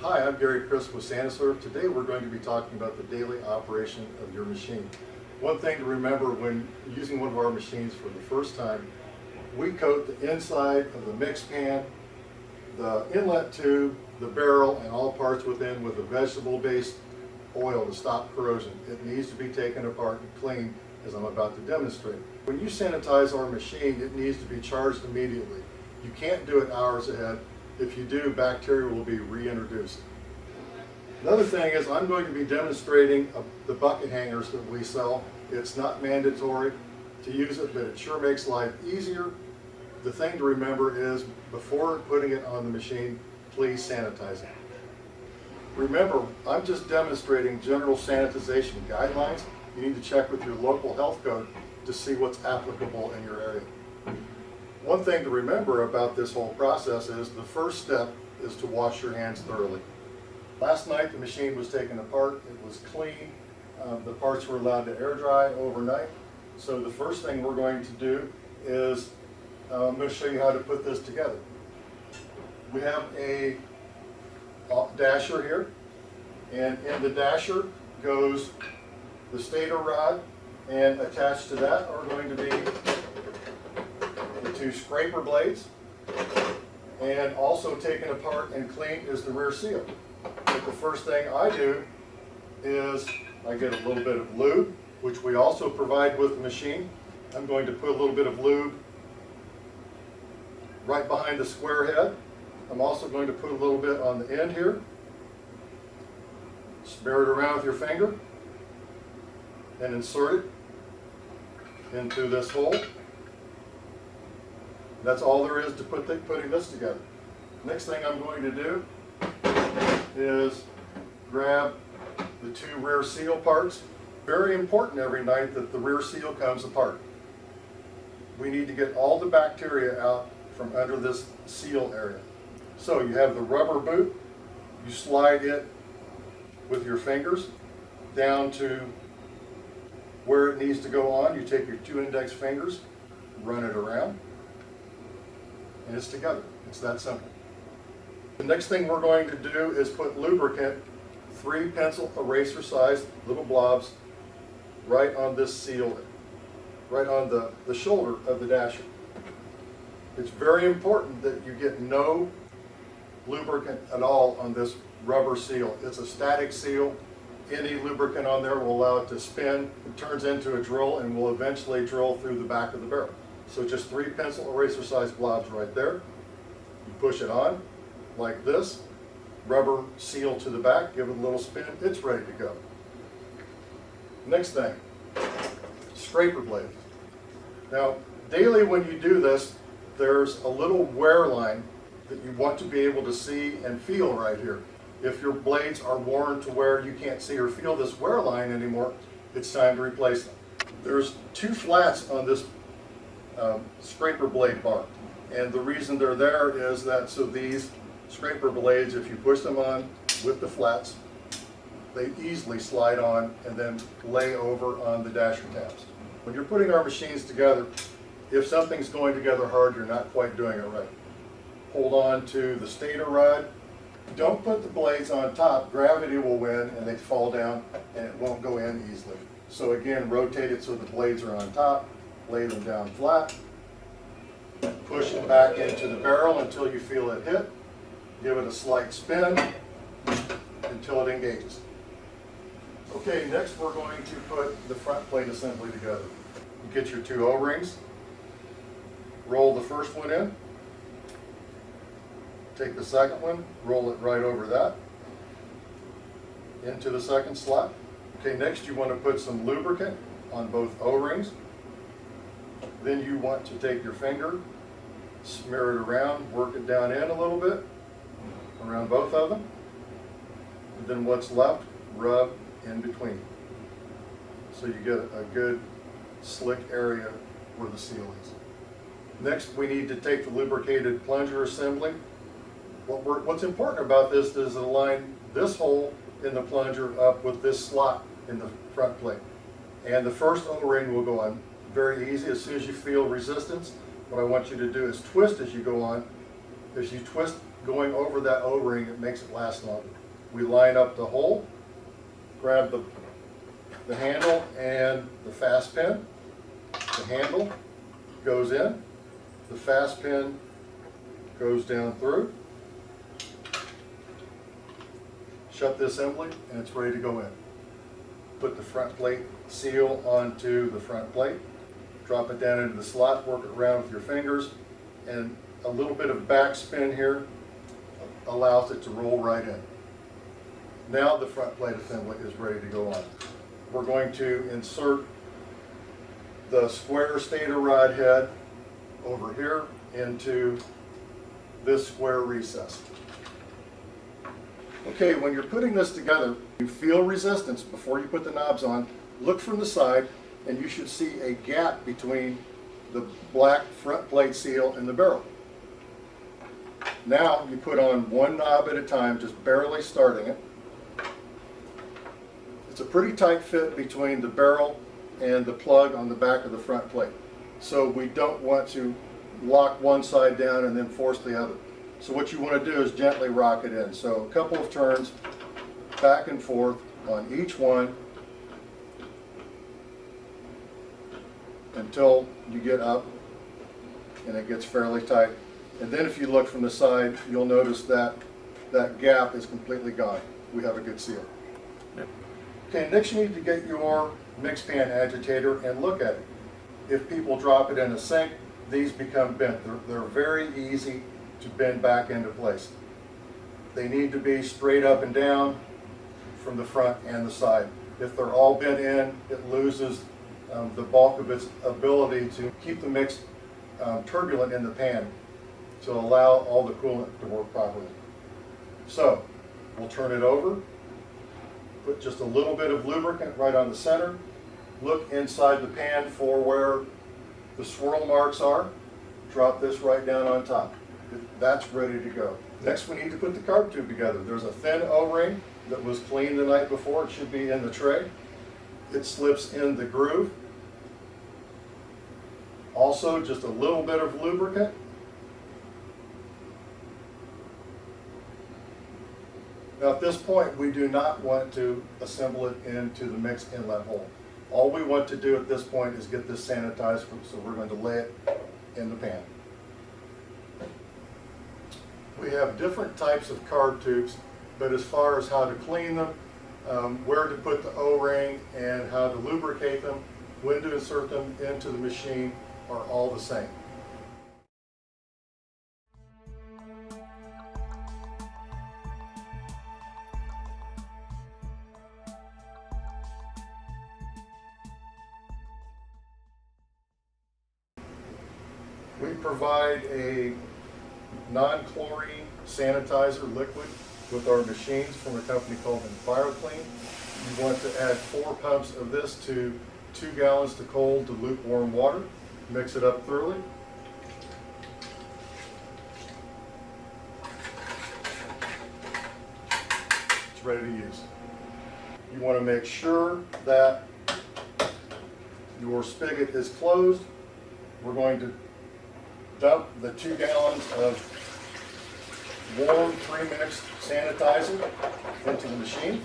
Hi, I'm Gary Chris with SaniServ. Today we're going to be talking about the daily operation of your machine. One thing to remember when using one of our machines for the first time, we coat the inside of the mix pan, the inlet tube, the barrel, and all parts within with a vegetable-based oil to stop corrosion. It needs to be taken apart and cleaned as I'm about to demonstrate. When you sanitize our machine, it needs to be charged immediately. You can't do it hours ahead. If you do, bacteria will be reintroduced. Another thing is I'm going to be demonstrating the bucket hangers that we sell. It's not mandatory to use it, but it sure makes life easier. The thing to remember is before putting it on the machine, please sanitize it. Remember, I'm just demonstrating general sanitization guidelines. You need to check with your local health code to see what's applicable in your area. One thing to remember about this whole process is the first step is to wash your hands thoroughly. Last night the machine was taken apart, it was clean, the parts were allowed to air dry overnight. So the first thing we're going to do is, I'm going to show you how to put this together. We have a dasher here, and in the dasher goes the stator rod, and attached to that are going to be the two scraper blades, and also taken apart and cleaned is the rear seal. But the first thing I do is I get a little bit of lube, which we also provide with the machine. I'm going to put a little bit of lube right behind the square head. I'm also going to put a little bit on the end here. Smear it around with your finger and insert it into this hole. That's all there is to putting this together. Next thing I'm going to do is grab the two rear seal parts. Very important every night that the rear seal comes apart. We need to get all the bacteria out from under this seal area. So you have the rubber boot, you slide it with your fingers down to where it needs to go on. You take your two index fingers, run it around, and it's together. It's that simple. The next thing we're going to do is put lubricant, 3 pencil eraser sized little blobs, right on this seal, right on the shoulder of the dasher. It's very important that you get no lubricant at all on this rubber seal. It's a static seal. Any lubricant on there will allow it to spin. It turns into a drill and will eventually drill through the back of the barrel. So just 3 pencil eraser sized blobs right there. You push it on like this, rubber seal to the back, give it a little spin, it's ready to go. Next thing, scraper blade. Now daily when you do this, there's a little wear line that you want to be able to see and feel right here. If your blades are worn to where you can't see or feel this wear line anymore, it's time to replace them. There's 2 flats on this scraper blade bar, and the reason they're there is that so these scraper blades, if you push them on with the flats, they easily slide on and then lay over on the dasher tabs. When you're putting our machines together, if something's going together hard, you're not quite doing it right. Hold on to the stator rod. Don't put the blades on top. Gravity will win and they fall down and it won't go in easily. So again, rotate it so the blades are on top, lay them down flat, push it back into the barrel until you feel it hit. Give it a slight spin until it engages. Okay, next we're going to put the front plate assembly together. You get your 2 O-rings, roll the first one in, take the second one, roll it right over that, into the second slot. Okay, next you want to put some lubricant on both O-rings. Then you want to take your finger, smear it around, work it down in a little bit, around both of them. And then what's left, rub in between. So you get a good slick area where the seal is. Next we need to take the lubricated plunger assembly. What's important about this is to align this hole in the plunger up with this slot in the front plate. And the first O-ring will go on very easy. As soon as you feel resistance, what I want you to do is twist as you go on. As you twist going over that O-ring, it makes it last longer. We line up the hole, grab the handle and the fast pin. The handle goes in, the fast pin goes down through. Shut the assembly and it's ready to go in. Put the front plate seal onto the front plate, drop it down into the slot, work it around with your fingers, and a little bit of back spin here allows it to roll right in. Now the front plate assembly is ready to go on. We're going to insert the square stator rod head over here into this square recess. Okay, when you're putting this together, you feel resistance before you put the knobs on. Look from the side and you should see a gap between the black front plate seal and the barrel. Now you put on one knob at a time, just barely starting it. It's a pretty tight fit between the barrel and the plug on the back of the front plate. So we don't want to lock one side down and then force the other. So what you want to do is gently rock it in. So a couple of turns back and forth on each one until you get up and it gets fairly tight. And then if you look from the side, you'll notice that that gap is completely gone. We have a good seal. Yep. Okay, next you need to get your mix pan agitator and look at it. If people drop it in a sink, these become bent. They're very easy to bend back into place. They need to be straight up and down from the front and the side. If they're all bent in, it loses the bulk of its ability to keep the mix turbulent in the pan to allow all the coolant to work properly. So we'll turn it over, put just a little bit of lubricant right on the center, look inside the pan for where the swirl marks are, drop this right down on top. That's ready to go. Next we need to put the carb tube together. There's a thin O-ring that was cleaned the night before. It should be in the tray. It slips in the groove. Also just a little bit of lubricant. Now at this point we do not want to assemble it into the mix inlet hole. All we want to do at this point is get this sanitized, so we're going to lay it in the pan. We have different types of carb tubes, but as far as how to clean them, where to put the O-ring and how to lubricate them, when to insert them into the machine are all the same. We provide a non-chlorine sanitizer liquid with our machines from a company called EnviroClean. You want to add 4 pumps of this to 2 gallons to cold to lukewarm water. Mix it up thoroughly. It's ready to use. You want to make sure that your spigot is closed. We're going to dump the 2 gallons of warm pre-mixed sanitizer into the machine.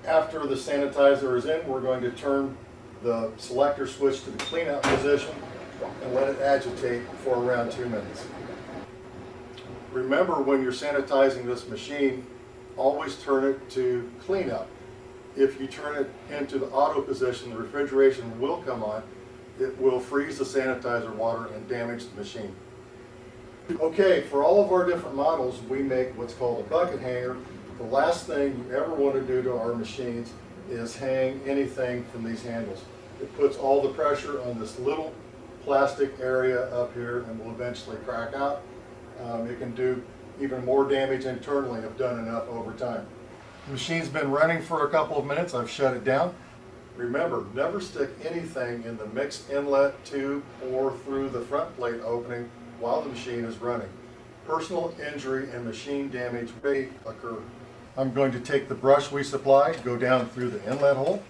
After the sanitizer is in, we're going to turn the selector switch to the clean out position and let it agitate for around 2 minutes. Remember, when you're sanitizing this machine, always turn it to clean out. If you turn it into the auto position, the refrigeration will come on. It will freeze the sanitizer water and damage the machine. Okay, for all of our different models, we make what's called a bucket hanger. The last thing you ever want to do to our machines is hang anything from these handles. It puts all the pressure on this little plastic area up here and will eventually crack out. It can do even more damage internally if done enough over time. The machine's been running for a couple of minutes. I've shut it down. Remember, never stick anything in the mix inlet tube or through the front plate opening while the machine is running. Personal injury and machine damage may occur. I'm going to take the brush we supplied, go down through the inlet hole,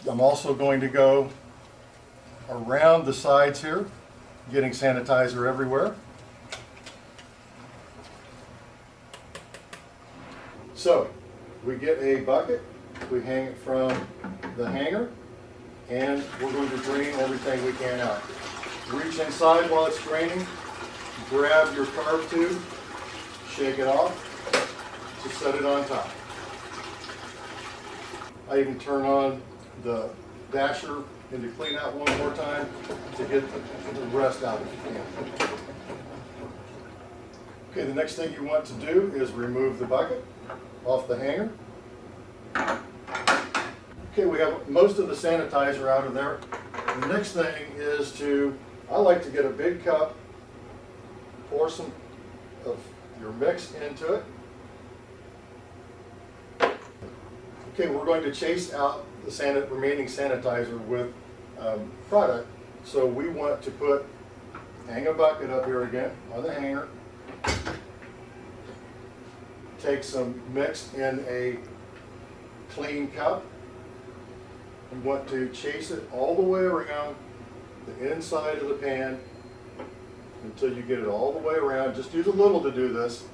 I'm also going to go around the sides here, getting sanitizer everywhere. So we get a bucket, we hang it from the hanger, and we're going to drain everything we can out. Reach inside while it's draining, grab your carb tube, shake it off, just set it on top. I even turn on the dasher into clean out one more time to get the rest out if you can. Okay, the next thing you want to do is remove the bucket off the hanger. Okay, we have most of the sanitizer out of there. The next thing is I like to get a big cup, pour some of your mix into it. Okay, we're going to chase out the remaining sanitizer with product. So we want to hang a bucket up here again on the hanger. Take some mix in a clean cup. We want to chase it all the way around the inside of the pan until you get it all the way around. Just use a little to do this.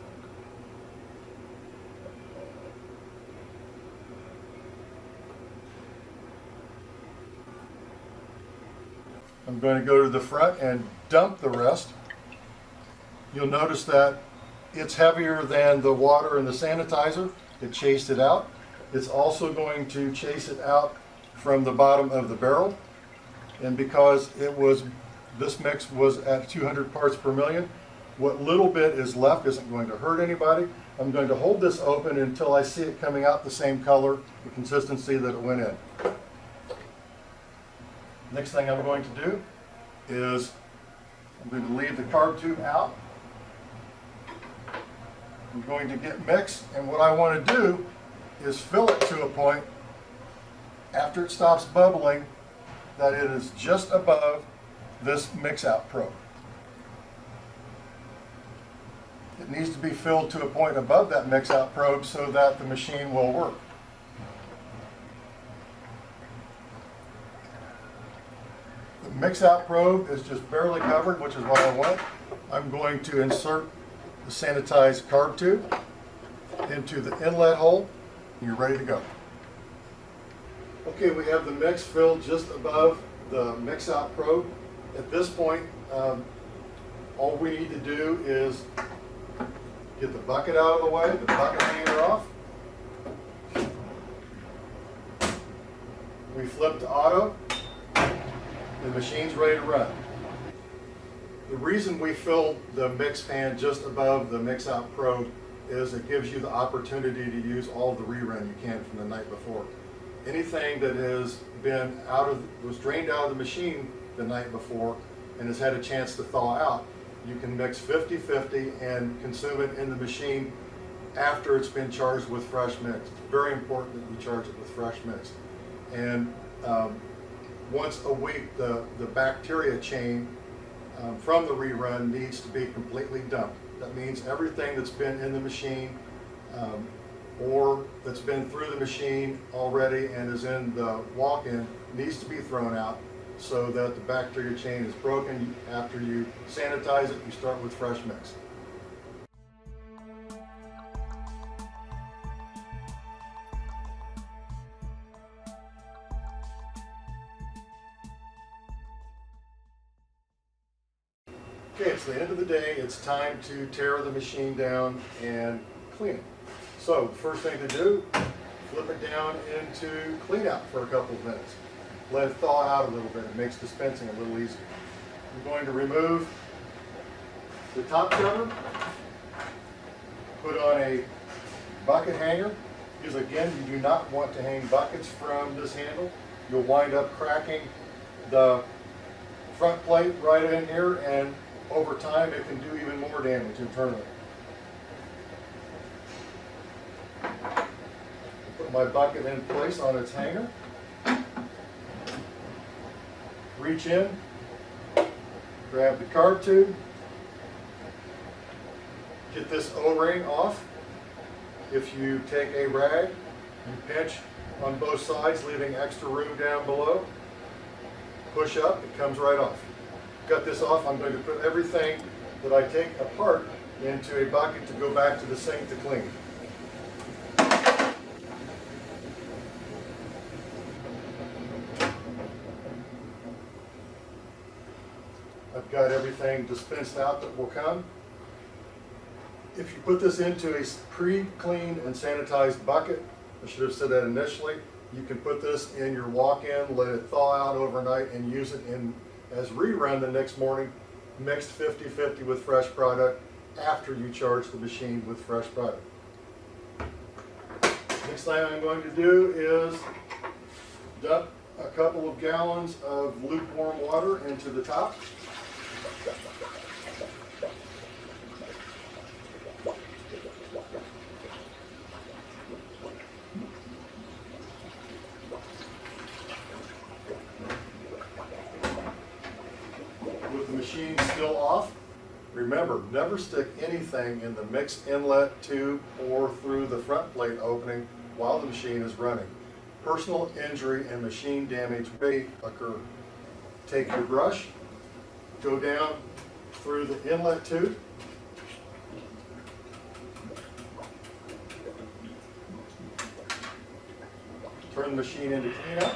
I'm going to go to the front and dump the rest. You'll notice that it's heavier than the water and the sanitizer. It chased it out. It's also going to chase it out from the bottom of the barrel. And because this mix was at 200 parts per million, what little bit is left isn't going to hurt anybody. I'm going to hold this open until I see it coming out the same color, the consistency that it went in. Next thing I'm going to do is I'm going to leave the carb tube out. I'm going to get mixed, and what I want to do is fill it to a point after it stops bubbling that it is just above this mix out probe. It needs to be filled to a point above that mix out probe so that the machine will work. The mix out probe is just barely covered, which is what I want. I'm going to insert the sanitized carb tube into the inlet hole, and you're ready to go. Okay, we have the mix filled just above the mix out probe. At this point, all we need to do is get the bucket out of the way, the bucket hanger off. We flip to auto. The machine's ready to run. The reason we fill the mix pan just above the mix out probe is it gives you the opportunity to use all the rerun you can from the night before. Anything that was drained out of the machine the night before and has had a chance to thaw out, you can mix 50-50 and consume it in the machine after it's been charged with fresh mix. It's very important that you charge it with fresh mix. And once a week, the bacteria chain from the rerun needs to be completely dumped. That means everything that's been in the machine or that's been through the machine already and is in the walk-in needs to be thrown out so that the bacteria chain is broken. After you sanitize it, you start with fresh mix. Okay, it's the end of the day. It's time to tear the machine down and clean it. So the first thing to do, flip it down into clean out for a couple of minutes. Let it thaw out a little bit. It makes dispensing a little easier. I'm going to remove the top cover, put on a bucket hanger, because again, you do not want to hang buckets from this handle. You'll wind up cracking the front plate right in here, and over time it can do even more damage internally. Put my bucket in place on its hanger. Reach in, grab the carb tube, get this O-ring off. If you take a rag and pinch on both sides, leaving extra room down below. Push up, it comes right off. Got this off, I'm going to put everything that I take apart into a bucket to go back to the sink to clean. I've got everything dispensed out that will come. If you put this into a pre-cleaned and sanitized bucket, I should have said that initially, you can put this in your walk-in, let it thaw out overnight, and use it as rerun the next morning, mixed 50-50 with fresh product after you charge the machine with fresh product. Next thing I'm going to do is dump a couple of gallons of lukewarm water into the top. With the machine still off, remember, never stick anything in the mixed inlet tube or through the front plate opening while the machine is running. Personal injury and machine damage may occur. Take your brush, go down through the inlet tube, turn the machine into cleanup,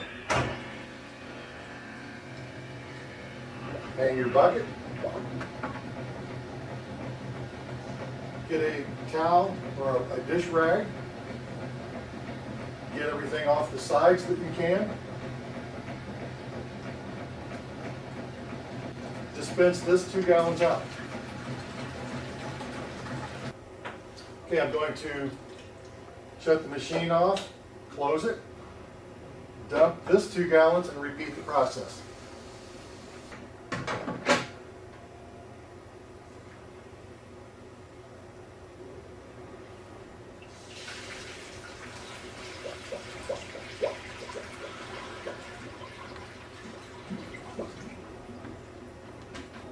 hang your bucket, get a towel or a dish rag, get everything off the sides that you can. Dispense this 2 gallons out. Okay, I'm going to shut the machine off, close it, dump this 2 gallons and repeat the process.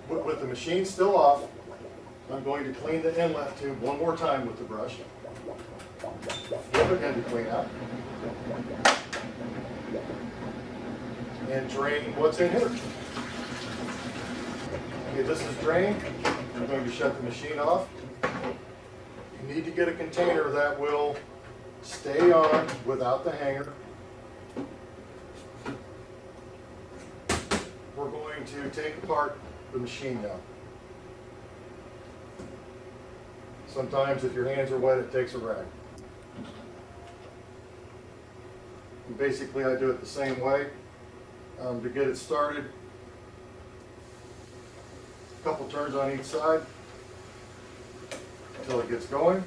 With the machine still off, I'm going to clean the inlet tube one more time with the brush. Flip it into clean out. And drain what's in here. Okay, this is drained. I'm going to shut the machine off. You need to get a container that will stay on without the hanger. We're going to take apart the machine now. Sometimes if your hands are wet, it takes a rag. And basically I do it the same way. To get it started, a couple turns on each side until it gets going.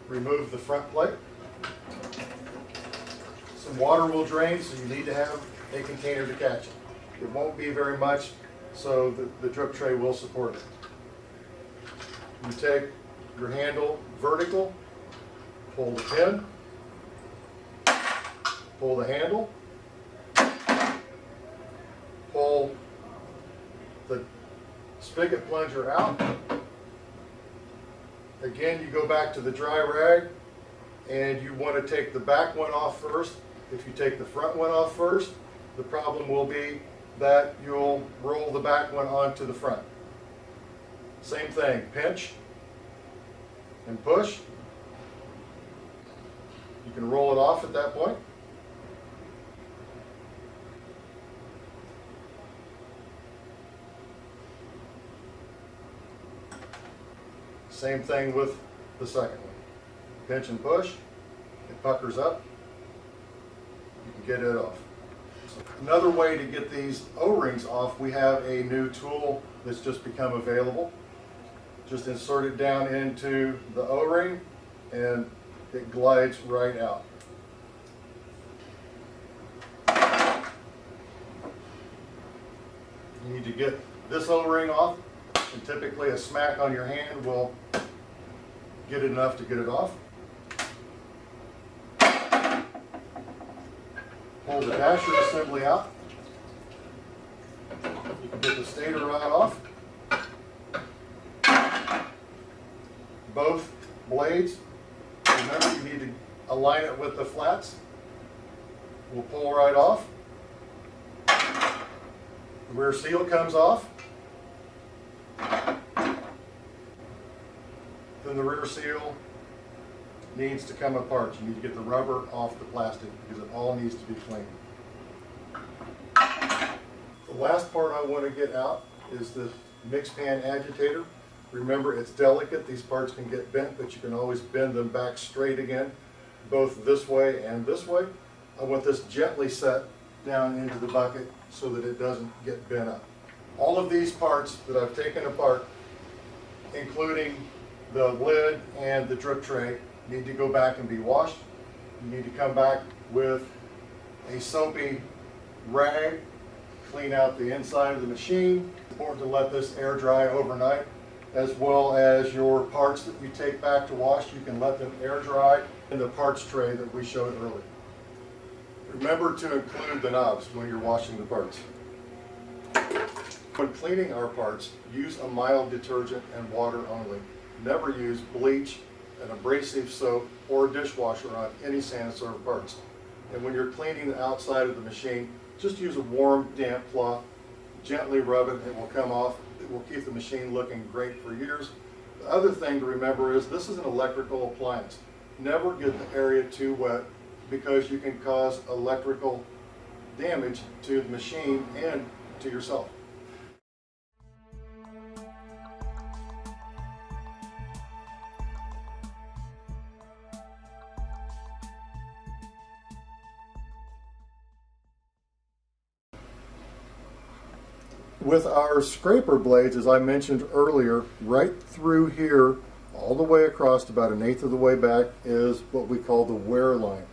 Remove the front plate. Some water will drain, so you need to have a container to catch it. It won't be very much, so the drip tray will support it. You take your handle vertical, pull the pin, pull the handle, pull the spigot plunger out. Again, you go back to the dry rag, and you want to take the back one off first. If you take the front one off first, the problem will be that you'll roll the back one onto the front. Same thing, pinch and push. You can roll it off at that point. Same thing with the second one. Pinch and push, it puckers up, you can get it off. Another way to get these O-rings off, we have a new tool that's just become available. Just insert it down into the O-ring and it glides right out. You need to get this O-ring off, and typically a smack on your hand will get it enough to get it off. Pull the dasher assembly out. You can get the stator rod off. Both blades, remember you need to align it with the flats. We'll pull right off. The rear seal comes off. Then the rear seal needs to come apart. You need to get the rubber off the plastic because it all needs to be clean. The last part I want to get out is the mix pan agitator. Remember, it's delicate. These parts can get bent, but you can always bend them back straight again, both this way and this way. I want this gently set down into the bucket so that it doesn't get bent up. All of these parts that I've taken apart, including the lid and the drip tray, need to go back and be washed. You need to come back with a soapy rag, clean out the inside of the machine. It's important to let this air dry overnight, as well as your parts that you take back to wash. You can let them air dry in the parts tray that we showed earlier. Remember to include the knobs when you're washing the parts. When cleaning our parts, use a mild detergent and water only. Never use bleach, an abrasive soap, or a dishwasher on any SaniServ parts. And when you're cleaning the outside of the machine, just use a warm, damp cloth. Gently rub it, it will come off. It will keep the machine looking great for years. The other thing to remember is this is an electrical appliance. Never get the area too wet because you can cause electrical damage to the machine and to yourself. With our scraper blades, as I mentioned earlier, right through here, all the way across, about 1/8 of the way back, is what we call the wear line.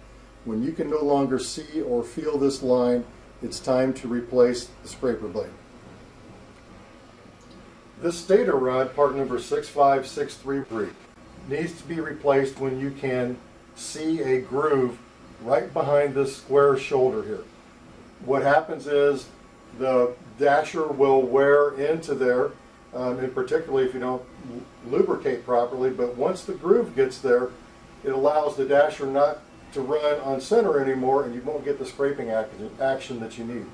When you can no longer see or feel this line, it's time to replace the scraper blade. This stator rod, part number 65633, needs to be replaced when you can see a groove right behind this square shoulder here. What happens is the dasher will wear into there, and particularly if you don't lubricate properly, but once the groove gets there, it allows the dasher not to run on center anymore, and you won't get the scraping action that you need.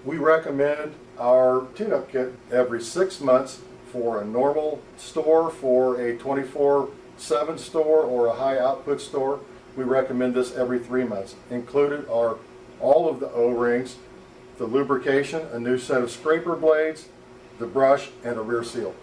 We recommend our tune-up kit every 6 months for a normal store, for a 24/7 store, or a high output store. We recommend this every 3 months. Included are all of the O-rings, the lubrication, a new set of scraper blades, the brush, and a rear seal.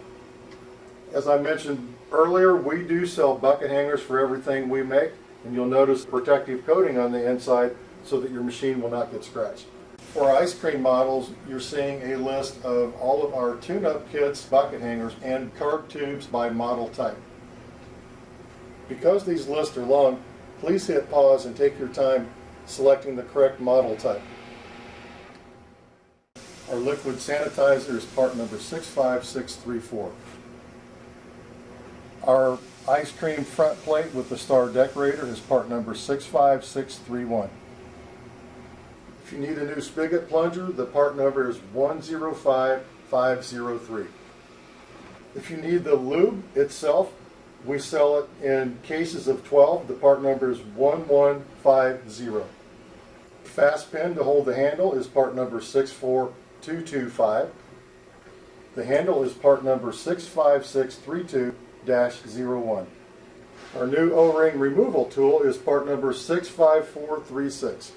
As I mentioned earlier, we do sell bucket hangers for everything we make, and you'll notice protective coating on the inside so that your machine will not get scratched. For ice cream models, you're seeing a list of all of our tune-up kits, bucket hangers, and card tubes by model type. Because these lists are long, please hit pause and take your time selecting the correct model type. Our liquid sanitizer is part number 65634. Our ice cream front plate with the star decorator is part number 65631. If you need a new spigot plunger, the part number is 105503. If you need the lube itself, we sell it in cases of 12. The part number is 1150. Fast pin to hold the handle is part number 64225. The handle is part number 65632-01. Our new O-ring removal tool is part number 65436.